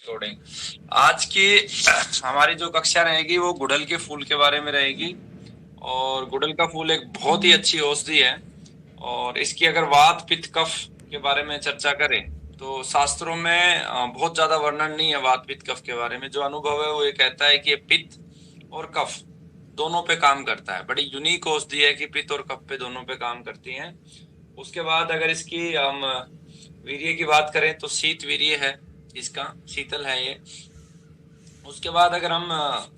Recording. आज की हमारी जो कक्षा रहेगी वो गुड़हल के फूल के बारे में रहेगी। और गुड़हल का फूल एक बहुत ही अच्छी औषधि है। और इसकी अगर वात पित्त कफ के बारे में चर्चा करें तो शास्त्रों में बहुत ज्यादा वर्णन नहीं है वात पित्त कफ के बारे में। जो अनुभव है वो ये कहता है कि ये पित्त और कफ दोनों पे काम करता है। बड़ी यूनिक औषधि है कि पित्त और कफ पे दोनों पे काम करती है। उसके बाद अगर इसकी हम वीर्य की बात करें तो शीत वीर्य है, इसका शीतल है ये। उसके बाद अगर हम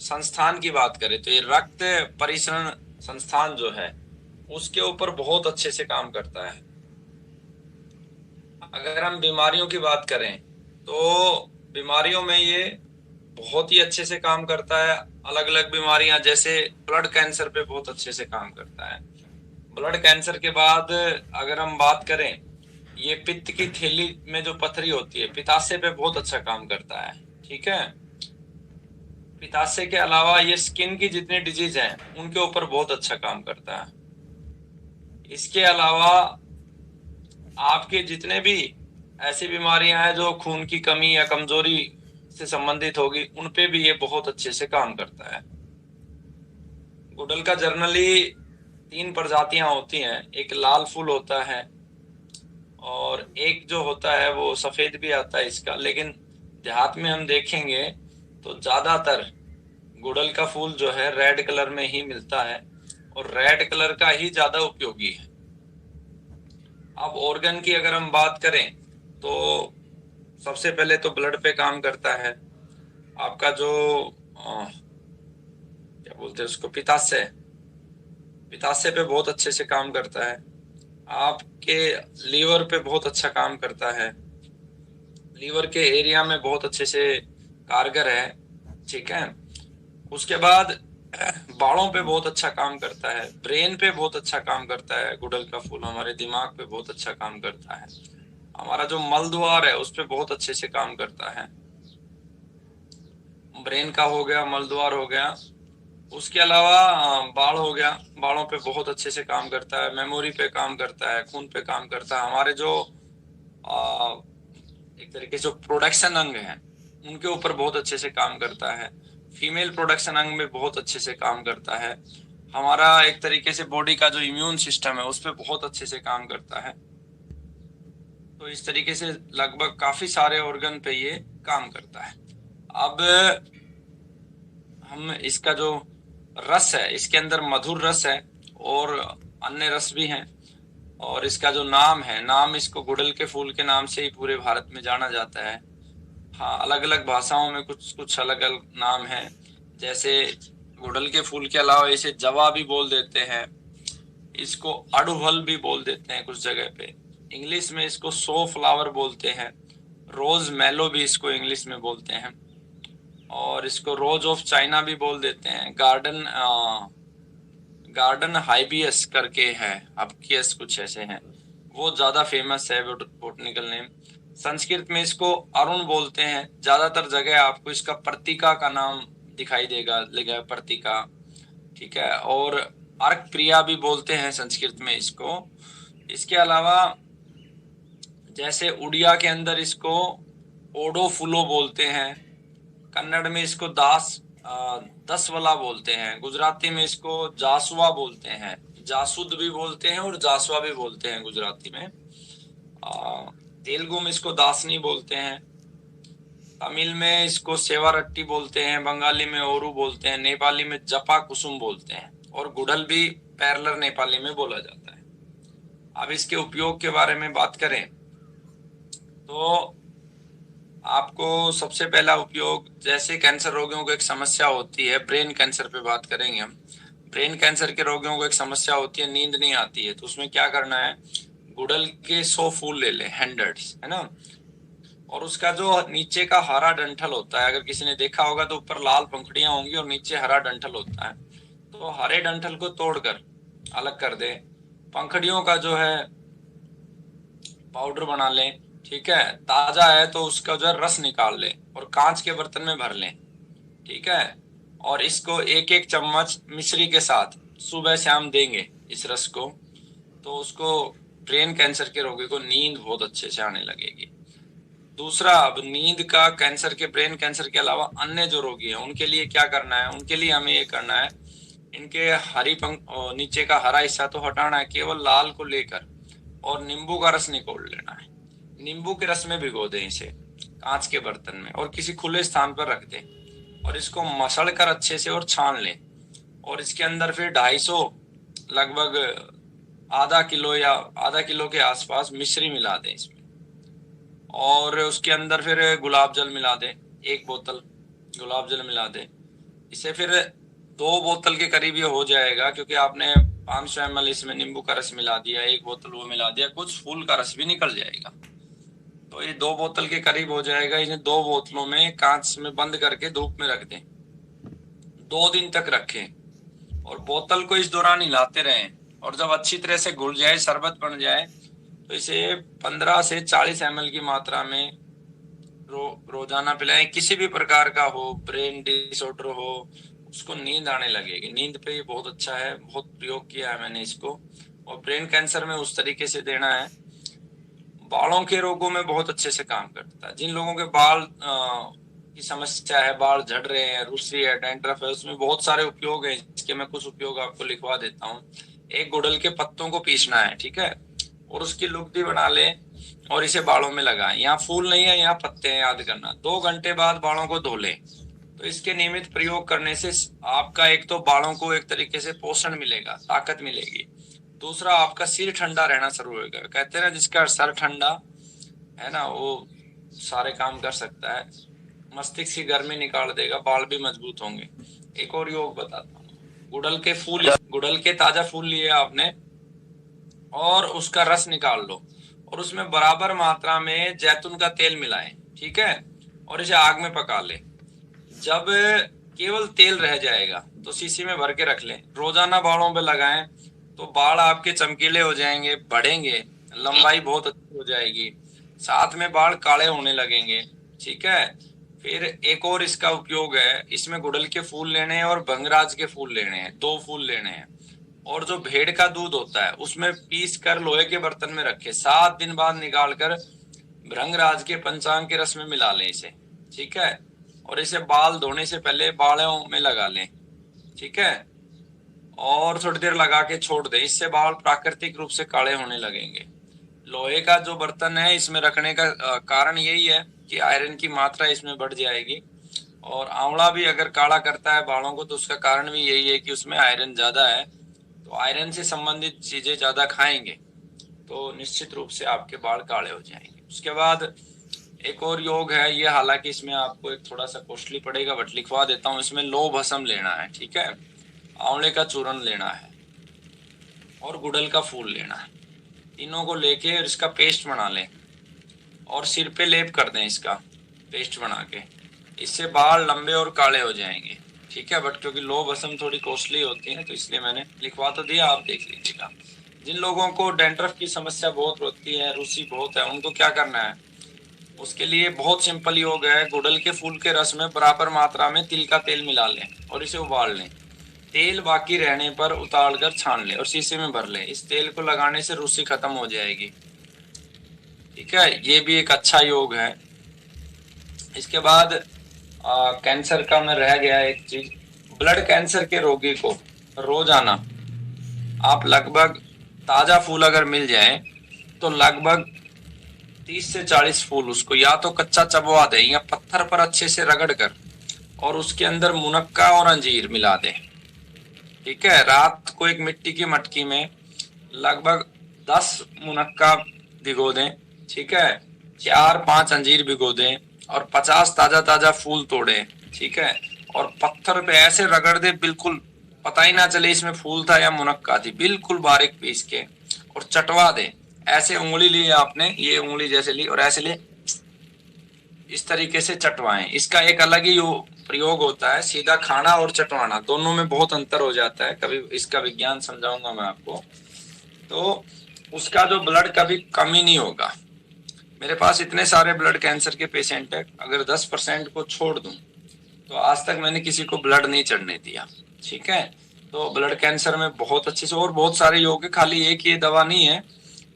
संस्थान की बात करें तो ये रक्त परिसरण संस्थान जो है उसके ऊपर बहुत अच्छे से काम करता है। अगर हम बीमारियों की बात करें तो बीमारियों में ये बहुत ही अच्छे से काम करता है। अलग अलग बीमारियां जैसे ब्लड कैंसर पे बहुत अच्छे से काम करता है। ब्लड कैंसर के बाद अगर हम बात करें, ये पित्त की थैली में जो पथरी होती है पित्ताशय पे बहुत अच्छा काम करता है। ठीक है। पित्ताशय के अलावा ये स्किन की जितनी डिजीज हैं उनके ऊपर बहुत अच्छा काम करता है। इसके अलावा आपके जितने भी ऐसी बीमारियां हैं जो खून की कमी या कमजोरी से संबंधित होगी उन पे भी ये बहुत अच्छे से काम करता है। गुड़हल का जनरली 3 प्रजातियां होती हैं। एक लाल फूल होता है और एक जो होता है वो सफेद भी आता है इसका, लेकिन देहात में हम देखेंगे तो ज्यादातर गुड़हल का फूल जो है रेड कलर में ही मिलता है और रेड कलर का ही ज्यादा उपयोगी है। अब ऑर्गन की अगर हम बात करें तो सबसे पहले तो ब्लड पे काम करता है। आपका जो क्या बोलते हैं उसको, पित्ताशय, पित्ताशय पे बहुत अच्छे से काम करता है। आपके लीवर पे बहुत अच्छा काम करता है। लीवर के एरिया में बहुत अच्छे से कारगर है। ठीक है। उसके बाद बालों पे बहुत अच्छा काम करता है। ब्रेन पे बहुत अच्छा काम करता है। गुड़हल का फूल हमारे दिमाग पे बहुत अच्छा काम करता है। हमारा जो मल द्वार है उस पे बहुत अच्छे से काम करता है। ब्रेन का हो गया, मल द्वार हो गया। उसके अलावा बाल हो गया, बालों पे बहुत अच्छे से काम करता है। मेमोरी पे काम करता है, खून पे काम करता है। हमारे जो आ, एक तरीके से प्रोडक्शन अंग हैं उनके ऊपर बहुत अच्छे से काम करता है। फीमेल प्रोडक्शन अंग में बहुत अच्छे से काम करता है। हमारा एक तरीके से बॉडी का जो इम्यून सिस्टम है उस पर बहुत अच्छे से काम करता है। तो इस तरीके से लगभग काफी सारे ऑर्गन पे ये काम करता है। अब हम इसका जो रस है, इसके अंदर मधुर रस है और अन्य रस भी हैं। और इसका जो नाम है, नाम इसको गुड़हल के फूल के नाम से ही पूरे भारत में जाना जाता है। हाँ, अलग अलग भाषाओं में कुछ कुछ अलग अलग नाम है। जैसे गुड़हल के फूल के अलावा इसे जवा भी बोल देते हैं, इसको अड़हुल भी बोल देते हैं कुछ जगह पे। इंग्लिश में इसको सो फ्लावर बोलते हैं। रोज मैलो भी इसको इंग्लिश में बोलते हैं। और इसको रोज ऑफ चाइना भी बोल देते हैं। गार्डन हाइबियस करके है, हबकियस कुछ ऐसे हैं, वो ज्यादा फेमस है बोटनिकल नेम। संस्कृत में इसको अरुण बोलते हैं। ज्यादातर जगह आपको इसका पर्तिका का नाम दिखाई देगा, लेगा पर्तिका। ठीक है। और अर्क प्रिया भी बोलते हैं संस्कृत में इसको। इसके अलावा जैसे उड़िया के अंदर इसको ओडो फुलो बोलते हैं। कन्नड़ में इसको दसवला बोलते हैं। गुजराती में इसको जासुआ बोलते हैं। जासुद भी बोलते हैं और जासुआ भी बोलते हैं गुजराती में। तेलुगु में इसको दासनी बोलते हैं। तमिल में इसको सेवारट्टी बोलते हैं। बंगाली में ओरू बोलते हैं। नेपाली में जपा कुसुम बोलते हैं। और गुड़हल भी पैरलर नेपाली में बोला जाता है। अब इसके उपयोग के बारे में बात करें तो आपको सबसे पहला उपयोग, जैसे कैंसर रोगियों को एक समस्या होती है, ब्रेन कैंसर पे बात करेंगे हम। ब्रेन कैंसर के रोगियों को एक समस्या होती है, नींद नहीं आती है, तो उसमें क्या करना है, गुड़हल के 100 फूल ले लें, हंड्रेड्स, है ना। और उसका जो नीचे का हरा डंठल होता है, अगर किसी ने देखा होगा तो ऊपर लाल पंखुड़ियां होंगी और नीचे हरा डंठल होता है। तो हरे डंठल को तोड़कर अलग कर दे, पंखुड़ियों का जो है पाउडर बना लें। ठीक है। ताजा है तो उसका जो है रस निकाल लें और कांच के बर्तन में भर लें। ठीक है। और इसको एक एक चम्मच मिश्री के साथ सुबह शाम देंगे इस रस को, तो उसको ब्रेन कैंसर के रोगी को नींद बहुत अच्छे से आने लगेगी। दूसरा, अब नींद का कैंसर के, ब्रेन कैंसर के अलावा अन्य जो रोगी हैं उनके लिए क्या करना है, उनके लिए हमें ये करना है, इनके नीचे का हरा हिस्सा तो हटाना है, केवल लाल को लेकर और नींबू का रस निकोल लेना है। नींबू के रस में भिगो दें इसे कांच के बर्तन में और किसी खुले स्थान पर रख दें और इसको मसल कर अच्छे से और छान लें। और इसके अंदर फिर 250 लगभग आधा किलो या आधा किलो के आसपास मिश्री मिला दें इसमें, और उसके अंदर फिर गुलाब जल मिला दें, 1 बोतल गुलाब जल मिला दें। इसे फिर 2 बोतल के करीब ये हो जाएगा, क्योंकि आपने 500 ml इसमें नींबू का रस मिला दिया, 1 बोतल वो मिला दिया, कुछ फूल का रस भी निकल जाएगा। तो ये 2 बोतल के करीब हो जाएगा। इन्हें 2 बोतलों में कांच में बंद करके धूप में रख दें, 2 दिन तक रखें और बोतल को इस दौरान हिलाते रहें। और जब अच्छी तरह से घुल जाए, शरबत बन जाए, तो इसे 15 से 40 ml की मात्रा में रोजाना पिलाएं। किसी भी प्रकार का हो, ब्रेन डिसऑर्डर हो, उसको नींद आने लगेगी। नींद पे ये बहुत अच्छा है, बहुत प्रयोग किया है मैंने इसको। और ब्रेन कैंसर में उस तरीके से देना है। बालों के रोगों में बहुत अच्छे से काम करता है। जिन लोगों के बाल की समस्या है, बाल झड़ रहे हैं, रूसी है, डैंड्रफ है, उसमें बहुत सारे उपयोग है इसके। मैं कुछ उपयोग आपको लिखवा देता हूँ। एक गुड़हल के पत्तों को पीसना है, ठीक है, और उसकी लुगदी बना ले और इसे बालों में लगाएं। यहाँ फूल नहीं है, यहाँ पत्ते हैं, याद करना। 2 घंटे बाद बालों को धो ले। तो इसके नियमित प्रयोग करने से आपका एक तो बालों को एक तरीके से पोषण मिलेगा, ताकत मिलेगी। दूसरा, आपका सिर ठंडा रहना शुरू होगा। कहते हैं ना, जिसका सर ठंडा है ना, वो सारे काम कर सकता है। मस्तिष्क की गर्मी निकाल देगा, बाल भी मजबूत होंगे। एक और योग बताता हूँ। गुड़हल के ताजा फूल लिए आपने और उसका रस निकाल लो और उसमें बराबर मात्रा में जैतून का तेल मिलाएं, ठीक है, और इसे आग में पका ले। जब केवल तेल रह जाएगा तो शीशी में भर के रख लें। रोजाना बालों पे लगाएं तो बाल आपके चमकीले हो जाएंगे, बढ़ेंगे, लंबाई बहुत अच्छी हो जाएगी, साथ में बाल काले होने लगेंगे, ठीक है। फिर एक और इसका उपयोग है, इसमें गुड़हल के फूल लेने हैं और भंगराज के फूल लेने हैं, 2 फूल लेने हैं। और जो भेड़ का दूध होता है उसमें पीस कर लोहे के बर्तन में रखे, 7 दिन बाद निकाल कर भृंगराज के पंचांग के रस में मिला लें इसे, ठीक है। और इसे बाल धोने से पहले बालों में लगा लें, ठीक है, और थोड़ी देर लगा के छोड़ दें। इससे बाल प्राकृतिक रूप से काले होने लगेंगे। लोहे का जो बर्तन है इसमें रखने का कारण यही है कि आयरन की मात्रा इसमें बढ़ जाएगी। और आंवला भी अगर काला करता है बालों को तो उसका कारण भी यही है कि उसमें आयरन ज्यादा है। तो आयरन से संबंधित चीजें ज्यादा खाएंगे तो निश्चित रूप से आपके बाल काले हो जाएंगे। उसके बाद एक और योग है, ये हालांकि इसमें आपको एक थोड़ा सा कॉस्टली पड़ेगा, बट लिखवा देता हूँ। इसमें लौह भस्म लेना है, ठीक है, आंवले का चूर्ण लेना है और गुड़हल का फूल लेना है। तीनों को लेके इसका पेस्ट बना लें और सिर पे लेप कर दें इसका पेस्ट बना के। इससे बाल लंबे और काले हो जाएंगे, ठीक है। बट क्योंकि लौह भस्म थोड़ी कॉस्टली होती है तो इसलिए मैंने लिखवा तो दिया, आप देख लीजिएगा। जिन लोगों को डैंड्रफ की समस्या बहुत होती है, रूसी बहुत है, उनको क्या करना है, उसके लिए बहुत सिंपल योग है। गुड़हल के फूल के रस में बराबर मात्रा में तिल का तेल मिला लें और इसे उबाल लें। तेल बाकी रहने पर उतार कर छान ले और शीशे में भर ले। इस तेल को लगाने से रूसी खत्म हो जाएगी, ठीक है। ये भी एक अच्छा योग है। इसके बाद कैंसर का में रह गया एक चीज, ब्लड कैंसर के रोगी को रोजाना आप लगभग ताजा फूल अगर मिल जाए तो लगभग 30 से 40 फूल उसको या तो कच्चा चबवा दे या पत्थर पर अच्छे से रगड़ कर और उसके अंदर मुनक्का और अंजीर मिला दे, ठीक है। रात को एक मिट्टी की मटकी में लगभग 10 मुनक्का भिगो दें, ठीक है, 4-5 अंजीर भिगो दें और 50 ताजा ताजा फूल तोड़े, ठीक है, और पत्थर पे ऐसे रगड़ दे, बिल्कुल पता ही ना चले इसमें फूल था या मुनक्का थी, बिल्कुल बारीक पीस के और चटवा दे। ऐसे उंगली ली आपने, ये उंगली जैसे ली और ऐसे ले, इस तरीके से चटवाएं। इसका एक अलग ही प्रयोग होता है, सीधा खाना और चटवाना, दोनों में बहुत अंतर हो जाता है। कभी इसका विज्ञान समझाऊंगा मैं आपको। तो उसका जो ब्लड कभी कमी नहीं होगा। मेरे पास इतने सारे ब्लड कैंसर के पेशेंट है, अगर 10% को छोड़ दूं तो आज तक मैंने किसी को ब्लड नहीं चढ़ने दिया, ठीक है। तो ब्लड कैंसर में बहुत अच्छे से और बहुत सारे योग है, खाली एक ये दवा नहीं है,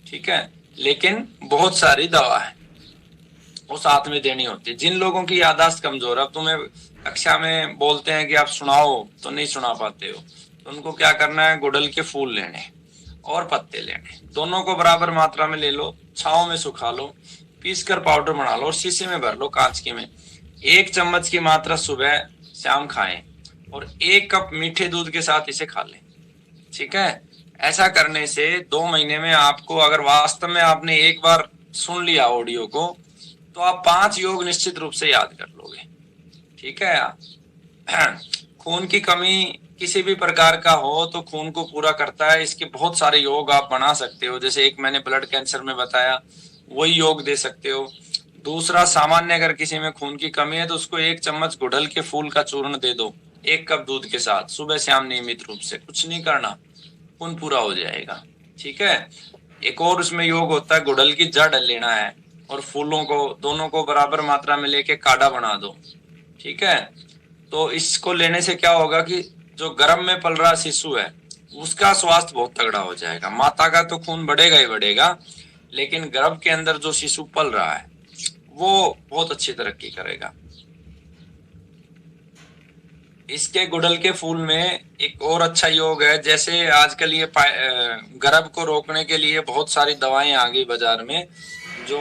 ठीक है, लेकिन बहुत सारी दवा है। वो साथ में देनी होती है। जिन लोगों की याददाश्त कमजोर है, अब तुम्हें कक्षा में बोलते हैं कि आप सुनाओ तो नहीं सुना पाते हो, तो उनको क्या करना है, गुड़हल के फूल लेने और पत्ते लेने, दोनों को बराबर मात्रा में ले लो, छांव में सुखा लो, पीस कर पाउडर बना लो और शीशे में भर लो, कांच की में। 1 चम्मच की मात्रा सुबह शाम खाएं और 1 कप मीठे दूध के साथ इसे खा लें। ठीक है, ऐसा करने से 2 महीने में आपको, अगर वास्तव में आपने एक बार सुन लिया ऑडियो को, तो आप 5 योग निश्चित रूप से याद कर लोगे। ठीक है यार। खून की कमी किसी भी प्रकार का हो तो खून को पूरा करता है, इसके बहुत सारे योग आप बना सकते हो। जैसे एक मैंने ब्लड कैंसर में बताया, वही योग दे सकते हो। दूसरा, सामान्य अगर किसी में खून की कमी है तो उसको 1 चम्मच गुड़हल के फूल का चूर्ण दे दो 1 कप दूध के साथ, सुबह शाम नियमित रूप से, कुछ नहीं करना, खून पूरा हो जाएगा। ठीक है। एक और उसमें योग होता है, गुड़हल की जड़ लेना है और फूलों को, दोनों को बराबर मात्रा में लेके काढ़ा बना दो। ठीक है, तो इसको लेने से क्या होगा कि जो गर्भ में पल रहा शिशु है उसका स्वास्थ्य बहुत तगड़ा हो जाएगा। माता का तो खून बढ़ेगा ही बढ़ेगा, लेकिन गर्भ के अंदर जो शिशु पल रहा है वो बहुत अच्छी तरक्की करेगा। इसके गुड़हल के फूल में एक और अच्छा योग है, जैसे आजकल ये गर्भ को रोकने के लिए बहुत सारी दवाएं आ गई बाजार में जो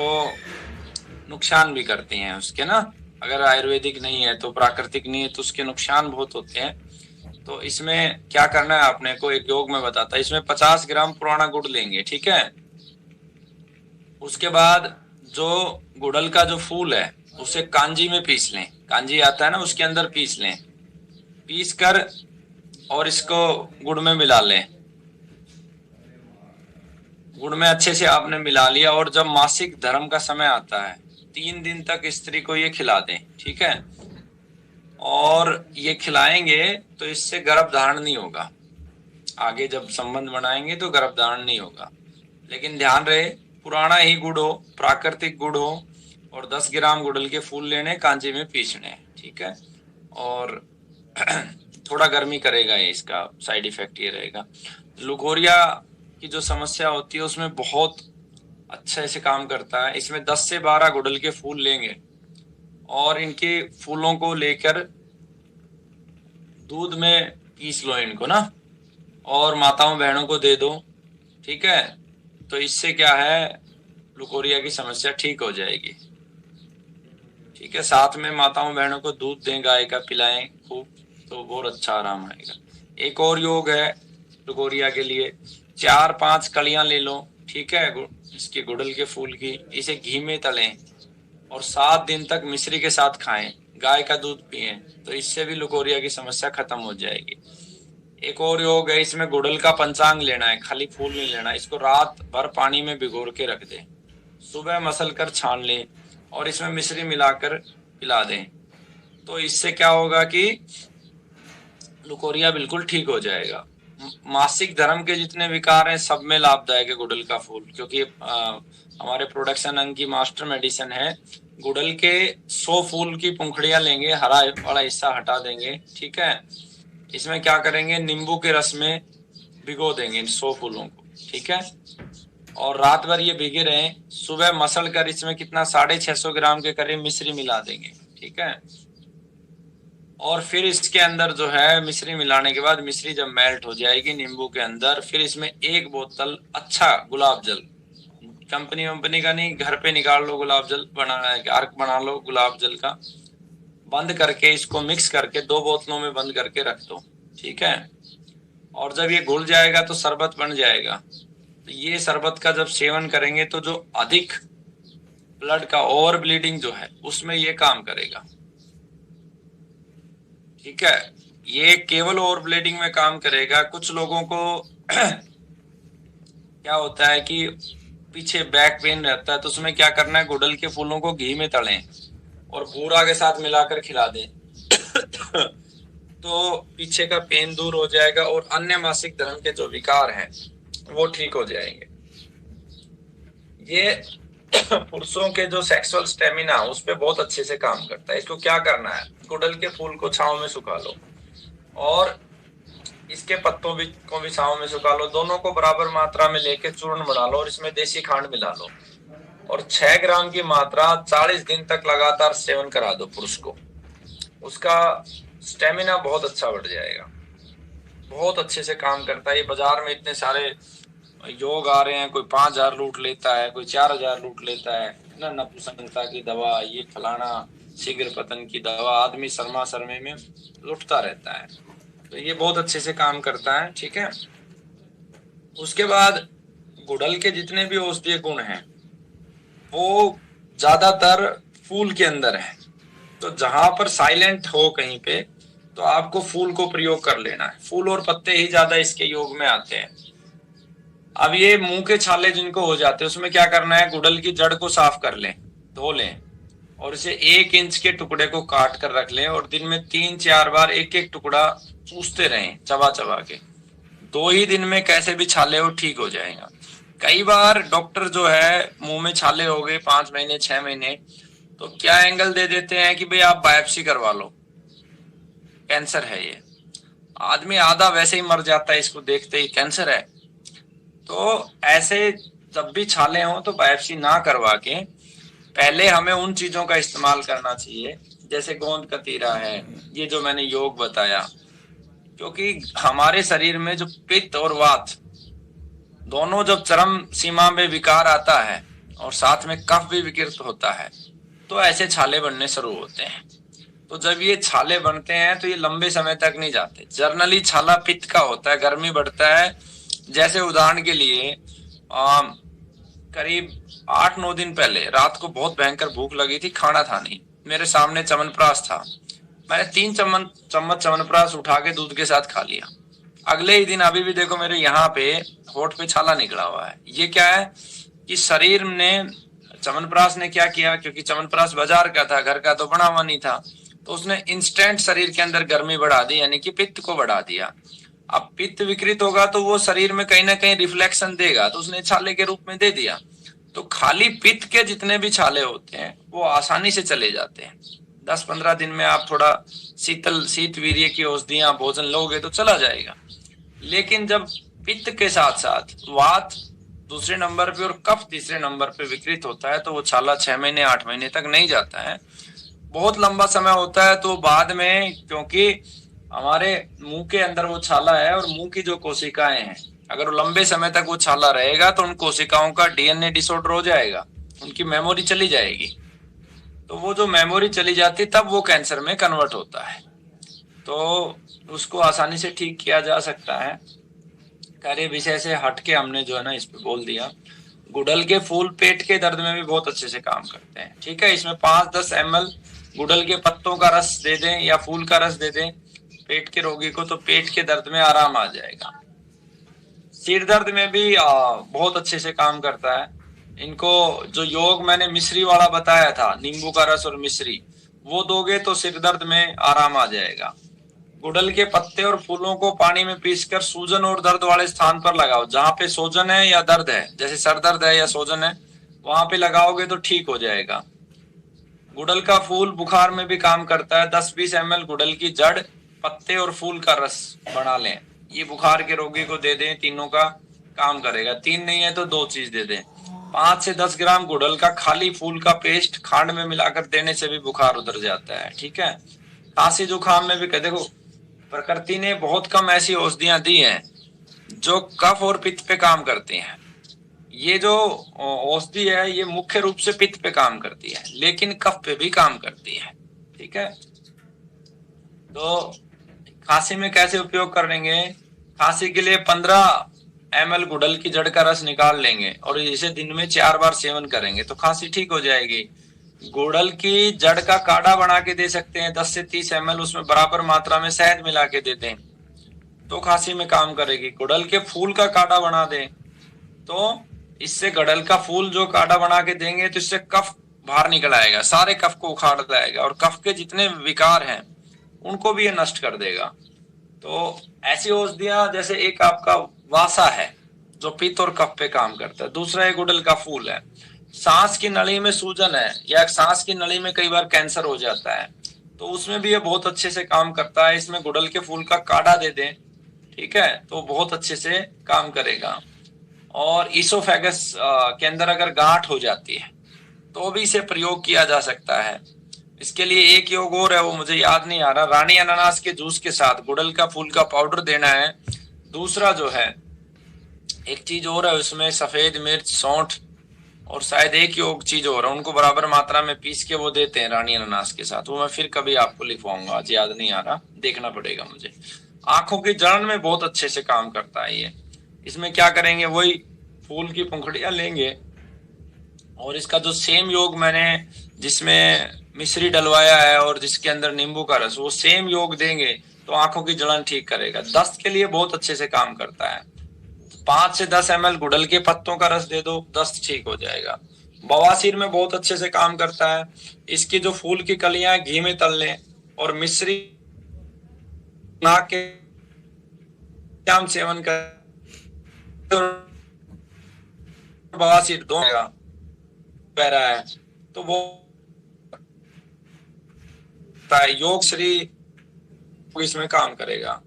नुकसान भी करती हैं उसके ना, अगर आयुर्वेदिक नहीं है तो, प्राकृतिक नहीं है तो उसके नुकसान बहुत होते हैं। तो इसमें क्या करना है आपने को, एक योग में बताता है। इसमें 50 ग्राम पुराना गुड़ लेंगे। ठीक है, उसके बाद जो गुड़हल का जो फूल है उसे कांजी में पीस लें, कांजी आता है ना, उसके अंदर पीस लें, पीस कर और इसको गुड़ में मिला लें। गुड़ में अच्छे से आपने मिला लिया और जब मासिक धर्म का समय आता है 3 दिन तक स्त्री को ये खिला दें। ठीक है, और ये खिलाएंगे तो इससे गर्भ धारण नहीं होगा, आगे जब संबंध बनाएंगे तो गर्भ धारण नहीं होगा। लेकिन ध्यान रहे पुराना ही गुड़ हो, प्राकृतिक गुड़ हो, और 10 ग्राम गुड़हल के फूल लेने, कांजी में पीसने। ठीक है, और थोड़ा गर्मी करेगा ये, इसका साइड इफेक्ट ये रहेगा। लुकोरिया की जो समस्या होती है उसमें बहुत अच्छा से काम करता है। इसमें 10 से 12 गुड़हल के फूल लेंगे और इनके फूलों को लेकर दूध में पीस लो इनको ना, और माताओं बहनों को दे दो। ठीक है, तो इससे क्या है, लुकोरिया की समस्या ठीक हो जाएगी। ठीक है, साथ में माताओं बहनों को दूध दें, गाय का पिलाएं खूब, तो बहुत अच्छा आराम आएगा। एक और योग है लुकोरिया के लिए, 4-5 कलियां ले लो। ठीक है, इसके गुड़हल के फूल की, इसे घी में तलें और 7 दिन तक मिश्री के साथ खाएं, गाय का दूध पिएं, तो इससे भी लुकोरिया की समस्या खत्म हो जाएगी। एक और योग है, इसमें गुड़हल का पंचांग लेना है, खाली फूल नहीं लेना। इसको रात भर पानी में भिगोर के रख दें, सुबह मसल कर छान लें और इसमें मिश्री मिलाकर पिला दें, तो इससे क्या होगा कि लुकोरिया बिल्कुल ठीक हो जाएगा। मासिक धर्म के जितने विकार हैं सब में लाभदायक है गुड़हल का फूल, क्योंकि हमारे प्रोडक्शन अंग की मास्टर मेडिसिन है। गुड़हल के 100 फूल की पंखुड़ियां लेंगे, हरा वाला हिस्सा हटा देंगे। ठीक है, इसमें क्या करेंगे, नींबू के रस में भिगो देंगे इन 100 फूलों को। ठीक है, और रात भर ये भीगे रहे, सुबह मसल कर इसमें कितना 650 ग्राम के करीब मिश्री मिला देंगे। ठीक है, और फिर इसके अंदर जो है मिश्री मिलाने के बाद, मिश्री जब मेल्ट हो जाएगी नींबू के अंदर, फिर इसमें 1 बोतल अच्छा गुलाब जल, कंपनी वंपनी का नहीं, घर पे निकाल लो गुलाब जल, बनाना है अर्क बना लो गुलाब जल का, बंद करके इसको मिक्स करके 2 बोतलों में बंद करके रख दो। ठीक है, और जब ये घुल जाएगा तो शरबत बन जाएगा। तो ये शरबत का जब सेवन करेंगे तो जो अधिक ब्लड का ओवर ब्लीडिंग जो है उसमें ये काम करेगा। ठीक है, ये केवल ओवर ब्लीडिंग में काम करेगा। कुछ लोगों को क्या होता है कि पीछे बैक पेन रहता है, तो उसमें क्या करना है, गुड़हल के फूलों को घी में तलें और बूरा के साथ मिलाकर खिला दें तो पीछे का पेन दूर हो जाएगा और अन्य मासिक धर्म के जो विकार हैं वो ठीक हो जाएंगे। ये पुरुषों के जो सेक्सुअल स्टेमिना उस पर बहुत अच्छे से काम करता है। इसको क्या करना है, गुड़हल के फूल को छांव में सुखा लो और इसके पत्तों को भी छांव में सुखा लो, दोनों को बराबर मात्रा में लेके चूर्ण बना लो और इसमें देसी खांड मिला लो। और 6 ग्राम की मात्रा 40 दिन तक लगातार सेवन करा दो पुरुष को, उसका स्टेमिना बहुत अच्छा बढ़ जाएगा, बहुत अच्छे से काम करता है। ये बाजार में इतने सारे योग आ रहे हैं, कोई 5,000 लूट लेता है, कोई 4,000 लूट लेता है ना, नपुंसकता की दवा, ये फलाना शीघ्र पतन की दवा, आदमी शर्मा शर्मे में लुटता रहता है। तो ये बहुत अच्छे से काम करता है, ठीक है। उसके बाद गुड़हल के जितने भी औषधीय गुण हैं वो ज्यादातर फूल के अंदर है, तो जहां पर साइलेंट हो कहीं पे तो आपको फूल को प्रयोग कर लेना है। फूल और पत्ते ही ज्यादा इसके योग में आते हैं। अब ये मुंह के छाले जिनको हो जाते हैं उसमें क्या करना है, गुड़हल की जड़ को साफ कर लें, धो लें और इसे 1 इंच के टुकड़े को काट कर रख लें और दिन में 3-4 बार एक एक टुकड़ा चूसते रहें, चबा चबा के। 2 ही दिन में कैसे भी छाले हो ठीक हो जाएगा। कई बार डॉक्टर जो है मुंह में छाले हो गए 5 महीने 6 महीने तो क्या एंगल दे देते हैं कि भाई आप बायोप्सी करवा लो, कैंसर है ये। आदमी आधा वैसे ही मर जाता है इसको देखते ही, कैंसर है। तो ऐसे जब भी छाले हो तो बायोप्सी ना करवा के पहले हमें उन चीजों का इस्तेमाल करना चाहिए, जैसे गोंद कतीरा है, ये जो मैंने योग बताया। क्योंकि हमारे शरीर में जो पित्त और वात दोनों जब चरम सीमा में विकार आता है और साथ में कफ भी विकृत होता है तो ऐसे छाले बनने शुरू होते हैं। तो जब ये छाले बनते हैं तो ये लंबे समय तक नहीं जाते। जर्नली छाला पित्त का होता है, गर्मी बढ़ता है। जैसे उदाहरण के लिए करीब 8-9 दिन पहले रात को बहुत भयंकर भूख लगी थी, खाना था नहीं, मेरे सामने च्यवनप्राश था, मैंने 3 चम्मच च्यवनप्राश उठा के दूध के साथ खा लिया। अगले ही दिन अभी भी देखो मेरे यहाँ पे होठ पे छाला निकला हुआ है। ये क्या है कि शरीर ने, च्यवनप्राश ने क्या किया, क्योंकि च्यवनप्राश बाजार का था, घर का तो बना हुआ नहीं था, तो उसने इंस्टेंट शरीर के अंदर गर्मी बढ़ा दी, यानी कि पित्त को बढ़ा दिया। अब पित्त विकृत होगा तो वो शरीर में कहीं ना कहीं रिफ्लेक्शन देगा, तो उसने छाले के रूप में दे दिया। तो खाली पित्त के जितने भी छाले होते हैं वो आसानी से चले जाते हैं। 10-15 दिन में आप थोड़ा शीत वीर्य की औषधियां भोजन लोगे तो चला जाएगा। लेकिन जब पित्त के साथ साथ वात दूसरे नंबर पे और कफ तीसरे नंबर पे विकृत होता है तो वो छाला 6 महीने 8 महीने तक नहीं जाता है, बहुत लंबा समय होता है। तो बाद में, क्योंकि हमारे मुंह के अंदर वो छाला है और मुंह की जो कोशिकाएं हैं, अगर लंबे समय तक वो छाला रहेगा तो उन कोशिकाओं का डीएनए डिसऑर्डर हो जाएगा, उनकी मेमोरी चली जाएगी। तो वो जो मेमोरी चली जाती तब वो कैंसर में कन्वर्ट होता है। तो उसको आसानी से ठीक किया जा सकता है। कार्य विषय से हटके हमने जो है ना इस पे बोल दिया। गुड़हल के फूल पेट के दर्द में भी बहुत अच्छे से काम करते हैं, ठीक है। इसमें 5-10 ml गुड़हल के पत्तों का रस दे दें या फूल का रस दे दें पेट के रोगी को, तो पेट के दर्द में आराम आ जाएगा। सिर दर्द में भी बहुत अच्छे से काम करता है। इनको जो योग मैंने मिश्री वाला बताया था, नींबू का रस और मिश्री, वो दोगे तो सिर दर्द में आराम आ जाएगा। गुड़हल के पत्ते और फूलों को पानी में पीसकर सूजन और दर्द वाले स्थान पर लगाओ, जहां पे सोजन है या दर्द है, जैसे सर दर्द है या सोजन है, वहां पे लगाओगे तो ठीक हो जाएगा। गुड़हल का फूल बुखार में भी काम करता है। 10-20 ml गुड़हल की जड़, पत्ते और फूल का रस बना लें, ये बुखार के रोगी को दे दें, तीनों का काम करेगा। 3 नहीं है तो 2 चीज दे दें। 5 से 10 ग्राम गुड़हल का खाली फूल का पेस्ट खांड में मिलाकर देने से भी बुखार उतर जाता है, ठीक है। खांसी जुकाम में भी देखो प्रकृति ने बहुत कम ऐसी औषधियां दी हैं जो कफ और पित्त पे काम करती हैं। ये जो औषधि है ये मुख्य रूप से पित्त पे काम करती है, लेकिन कफ पे भी काम करती है, ठीक है। तो खांसी में कैसे उपयोग करेंगे, खांसी के लिए 15 ml गुड़हल की जड़ का रस निकाल लेंगे और इसे दिन में 4 बार सेवन करेंगे तो खांसी ठीक हो जाएगी। गुड़हल की जड़ का काढ़ा बना के दे सकते हैं 10 से 30 ml, उसमें बराबर मात्रा में शहद मिला के दे दें तो खांसी में काम करेगी। गुड़हल के फूल का काढ़ा बना दें तो इससे गुड़हल का फूल जो काढ़ा बना के देंगे तो इससे कफ बाहर निकल आएगा, सारे कफ को उखाड़ लाएगा और कफ के जितने विकार हैं उनको भी ये नष्ट कर देगा। तो ऐसी औषधियां, जैसे एक आपका वासा है जो पित्त और कफ पे काम करता है, दूसरा एक गुड़हल का फूल है। सांस की नली में सूजन है या सांस की नली में कई बार कैंसर हो जाता है तो उसमें भी ये बहुत अच्छे से काम करता है। इसमें गुड़हल के फूल का काढ़ा दे दें, ठीक है, तो बहुत अच्छे से काम करेगा। और ईसोफेगस के अंदर अगर गांठ हो जाती है तो भी इसे प्रयोग किया जा सकता है। इसके लिए एक योग और है, वो मुझे याद नहीं आ रहा। रानी अनानास के जूस के साथ गुड़हल का फूल का पाउडर देना है। दूसरा जो है, एक चीज और है उसमें, सफेद मिर्च, सौंठ और शायद एक योग चीज और है, उनको बराबर मात्रा में पीस के वो देते हैं रानी अनानास के साथ। वो मैं फिर कभी आपको लिखवाऊंगा, आज याद नहीं आ रहा, देखना पड़ेगा मुझे। आंखों की जलन में बहुत अच्छे से काम करता है ये। इसमें क्या करेंगे, वही फूल की पंखुड़ियां लेंगे और इसका जो सेम योग मैंने जिसमें मिश्री डलवाया है और जिसके अंदर नींबू का रस, वो सेम योग देंगे तो आंखों की जलन ठीक करेगा। दस्त के लिए बहुत अच्छे से काम करता है। 5 से 10 ml गुड़हल के पत्तों का रस दे दो, दस्त ठीक हो जाएगा। बवासीर में बहुत अच्छे से काम करता है। इसकी जो फूल की कलियां घी में तल लें और मिश्री नाक के शाम सेवन कर, बवासीर दो पैरा है तो वो योग श्री इसमें काम करेगा।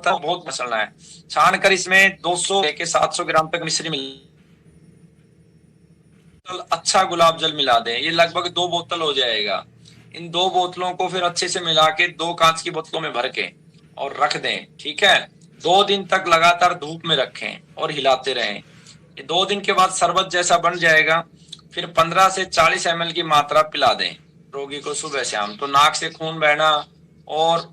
बहुत मसलना है। छान कर इसमें 200 लेके 700 ग्राम तक मिश्री मिला, अच्छा गुलाब जल मिला दें। ये लगभग 2 बोतल हो जाएगा। इन 2 बोतलों को फिर अच्छे से मिला के 2 कांच की बोतलों में भर के और रख दें। ठीक है, 2 दिन तक लगातार धूप में रखें और हिलाते रहें। ये 2 दिन के बाद शरबत जैसा बन जाएगा। फिर 15 से 40 ml की मात्रा पिला दें रोगी को सुबह शाम। तो नाक से खून बहना और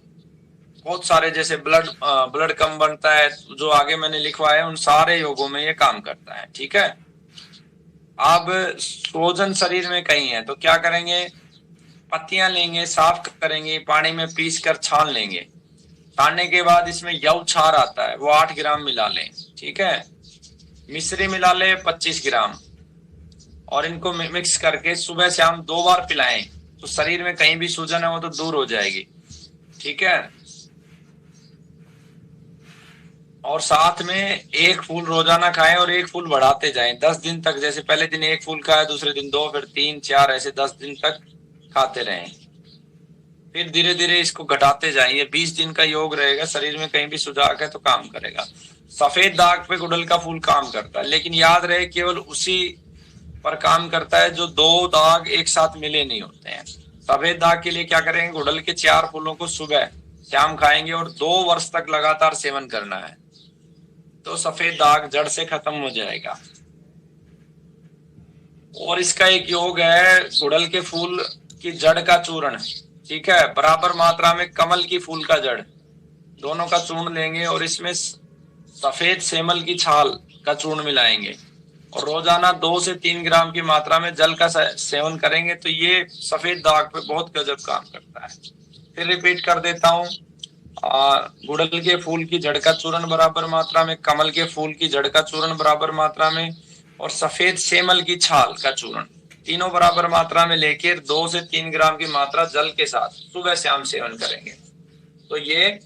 बहुत सारे जैसे ब्लड कम बनता है, जो आगे मैंने लिखवाया, उन सारे योगों में ये काम करता है। ठीक है, अब सूजन शरीर में कहीं है तो क्या करेंगे, पत्तियां लेंगे, साफ करेंगे, पानी में पीस कर छान लेंगे। छानने के बाद इसमें यव क्षार आता है, वो 8 ग्राम मिला लें। ठीक है, मिश्री मिला ले 25 ग्राम और इनको मिक्स करके सुबह शाम 2 बार पिलाएं तो शरीर में कहीं भी सूजन है वो तो दूर हो जाएगी। ठीक है, और साथ में एक फूल रोजाना खाएं और एक फूल बढ़ाते जाएं 10 दिन तक। जैसे पहले दिन एक फूल खाया, दूसरे दिन 2, फिर 3, 4, ऐसे 10 दिन तक खाते रहें। फिर धीरे धीरे इसको घटाते जाएं। ये 20 दिन का योग रहेगा। शरीर में कहीं भी सुजाक है तो काम करेगा। सफेद दाग पे गुड़हल का फूल काम करता है, लेकिन याद रहे केवल उसी पर काम करता है जो 2 दाग एक साथ मिले नहीं होते हैं। सफेद दाग के लिए क्या करेंगे, गुड़हल के 4 फूलों को सुबह शाम खाएंगे और 2 वर्ष तक लगातार सेवन करना है तो सफेद दाग जड़ से खत्म हो जाएगा। और इसका एक योग है, गुड़हल के फूल की जड़ का चूर्ण। ठीक है, बराबर मात्रा में कमल की फूल का जड़, दोनों का चूर्ण लेंगे और इसमें सफेद सेमल की छाल का चूर्ण मिलाएंगे और रोजाना 2 से 3 ग्राम की मात्रा में जल का सेवन करेंगे तो ये सफेद दाग पे बहुत गजब काम करता है। फिर रिपीट कर देता हूँ, गुड़हल के फूल की जड़ का चूर्ण बराबर मात्रा में, कमल के फूल की जड़ का चूर्ण बराबर मात्रा में और सफेद सेमल की छाल का चूर्ण, तीनों बराबर मात्रा में लेकर 2 से 3 ग्राम की मात्रा जल के साथ सुबह शाम सेवन करेंगे तो ये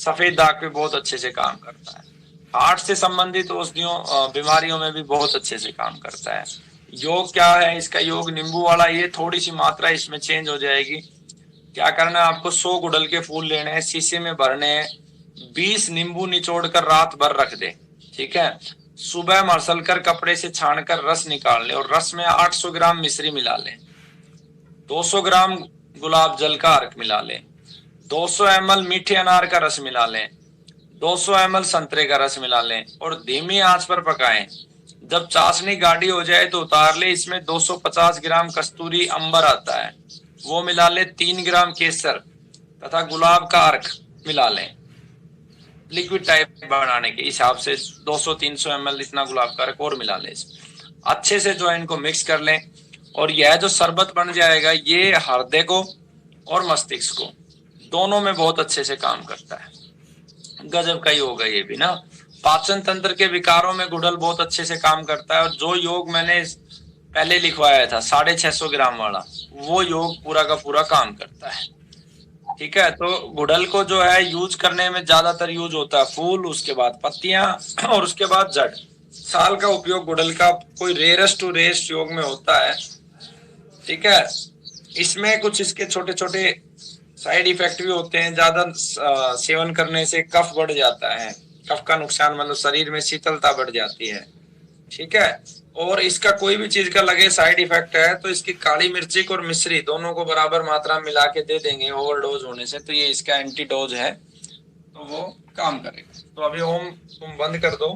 सफेद दाग पे बहुत अच्छे से काम करता है। हार्ट से संबंधित औषधियों बीमारियों में भी बहुत अच्छे से काम करता है। योग क्या है इसका, योग नींबू वाला। ये थोड़ी सी मात्रा इसमें चेंज हो जाएगी। क्या करना है आपको, 100 गुड़हल के फूल लेने हैं, शीशे में भरने हैं, 20 नींबू निचोड़ कर रात भर रख दे। ठीक है, सुबह मसल कर कपड़े से छानकर रस निकाल ले और रस में 800 ग्राम मिश्री मिला ले, 200 ग्राम गुलाब जल का अर्क मिला ले, 200 ml मीठे अनार का रस मिला लें, 200 ml संतरे का रस मिला लें और धीमी आंच पर पकाएं। जब चाशनी गाढ़ी हो जाए तो उतार ले। इसमें 250 ग्राम कस्तूरी अंबर आता है, वो मिला ले, 3 ग्राम केसर तथा गुलाब का अर्क मिला लें। लिक्विड टाइप बनाने के हिसाब से 200-300 ml इतना गुलाब का अर्क और मिला लें। अच्छे से जो है इनको मिक्स कर लें और यह जो शरबत बन जाएगा ये हृदय को और मस्तिष्क को दोनों में बहुत अच्छे से काम करता है। गजब का योग है ये भी ना। पाचन तंत्र के विकारों में गुड़हल बहुत अच्छे से काम करता है और जो योग मैंने पहले लिखवाया था 650 ग्राम वाला, वो योग पूरा का पूरा काम करता है। ठीक है, तो गुड़हल को जो है यूज करने में ज्यादातर यूज होता है फूल, उसके बाद पत्तियां और उसके बाद जड़। साल का उपयोग गुड़हल का कोई रेयरेस्ट टू रेयरेस्ट योग में होता है। ठीक है, इसमें कुछ इसके छोटे छोटे साइड इफेक्ट भी होते हैं। ज्यादा सेवन करने से कफ बढ़ जाता है, कफ का नुकसान, मतलब शरीर में शीतलता बढ़ जाती है। ठीक है। और इसका कोई भी चीज का लगे साइड इफेक्ट है तो इसकी काली मिर्ची और मिश्री दोनों को बराबर मात्रा में मिला के दे देंगे ओवरडोज होने से, तो ये इसका एंटीडोज है, तो वो काम करेगा। तो अभी ओम तुम बंद कर दो।